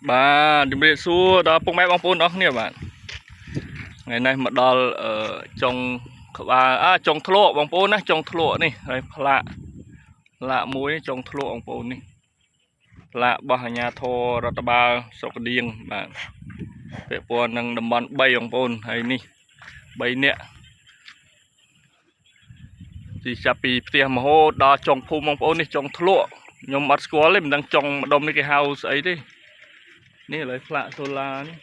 បាទជំរាបសួរដល់ពុកម៉ែបងប្អូនអស់គ្នាបាទថ្ងៃនេះមកដល់ចុងក្បាលចុងធ្លក់បងប្អូនណាចុងធ្លក់នេះហើយផ្លាកមួយចុងធ្លក់បងប្អូននេះផ្លាករបស់អាជ្ញាធររដ្ឋបាលស្រុកកណ្ដៀងបាទពាក់ព័ន្ធនឹងតំបន់3បងប្អូនហើយនេះ3នាក់ទីចាប់ពីផ្ទះមហោដល់ចុងភូមិបងប្អូននេះចុងធ្លក់ខ្ញុំអត់ស្គាល់ទេមិនដឹងចុងម្ដុំនេះគេហៅស្អីទេនេះឥឡូវផ្លាកសូឡានេះ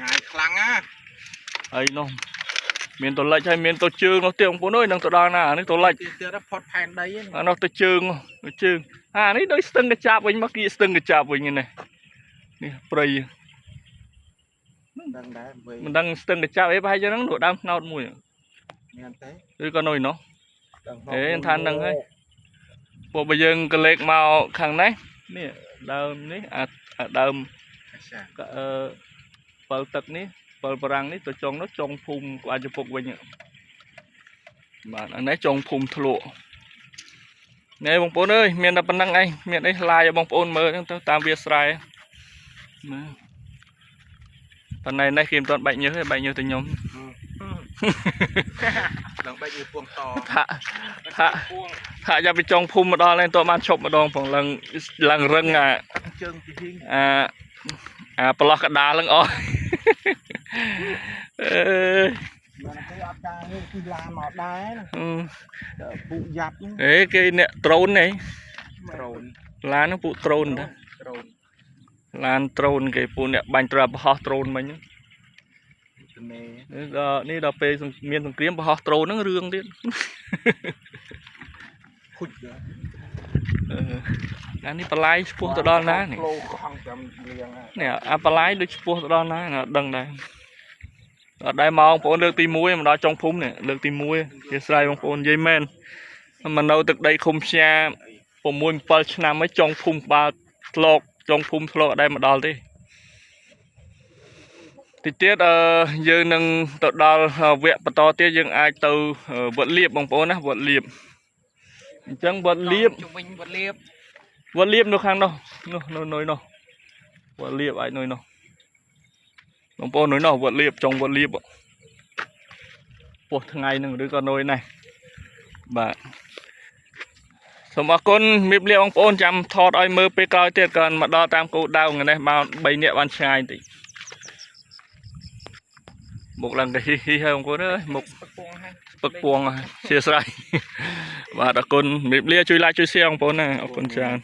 ងាយខ្លាំងណាហើយនោះមានតលិចហើយមានទៅជើងនោះទៀតបងប្អូនអើយនឹងទៅដល់ណានេះតលិចទៀតផុតផែនដីហ្នឹងនោះទៅជើងនេះដូចស្ទឹងកញ្ចាប់វិញមកគៀស្ទឹងកញ្ចាប់វិញនេះព្រៃមិនដឹងដែរមិនដឹងស្ទឹងកញ្ចាប់អីប្រហែលជាហ្នឹងនោះដើមថ្នោតមួយមានទេឬក៏នោះថាហ្នឹងហើយពួកបើយើងក៏លេខមកខាងនេះនេះដើមនេះអាដើមពិលទឹកនេះពិលប្រាំងនេះទៅចុងនោះចុងភូមិក្បាលជពុកវិញបាទអានេះចុងភូមិធ្លក់នេះបងប្អូនអើយមានតែប៉ុណ្្នឹងឯងមានអីឡាយឲ្យបងប្អូនមើលទៅតាមវាស្រែណាប៉ុន្តែនេះគេមិនទាន់បែកញើសទេបែកញើសទៅខ្ញុំឡើងបែកញើសពួងតថាយ៉ាពីចុងភូមិមកដល់នេះតើបានឈប់ម្ដងផងឡើងរឹងជើងពីហ៊ីងប្រឡោះកដាលឡើងអស់បានគេអត់ការនេះគឺឡានមកដែរពូយ៉ាប់គេអ្នកត្រូននេះត្រូនឡានហ្នឹងពូត្រូនតាឡានត្រូនគេពូអ្នកបាញ់ត្រាបហោះត្រូនមិញនេះដល់ពេលមានសង្គ្រាមបហោះត្រូនហ្នឹងរឿងទៀតខូចអានេះបន្លាយឆ្ពោះទៅដល់ណានេះនេះអាបន្លាយដូចឆ្ពោះទៅដល់ណាដឹងដែរអត់ដែរមកបងប្អូនលើកទី1មកដល់ចុងភូមិនេះលើកទី1ជាស្រ័យបងប្អូននិយាយមែនមកនៅទឹកដីឃុំផ្សា6 7ឆ្នាំហើយចុងភូមិក្បាលធ្លកចុងភូមិធ្លកអត់ដែរមកដល់ទេតិចទៀតយើងនឹងទៅដល់វគ្គបន្តទៀតយើងអាចទៅវត្តលៀបបងប្អូនណាវត្តលៀបអញ្ចឹងវត្តលៀបជុំវិញវត្តលៀបនៅខាងនោះនោះវត្តលៀបអាចនោះបងប្អូននោះវត្តលៀបចុងវត្តលៀបពោះថ្ងៃហ្នឹងឬក៏នោះណាបាទសូមអរគុណមៀបលាបងប្អូនចាំថតឲ្យមើលពេលក្រោយទៀតក៏មកដល់តាមគោលដៅនេះមក3នាក់បានឆ្ងាយតិចមុខឡើងទៅហ៊ីហើយបងប្អូនអើយមុខពឹកពួងជាស្រ័យបាទអរគុណមៀបលាជួយ like ជួយ share បងប្អូនណាអរគុណច្រើន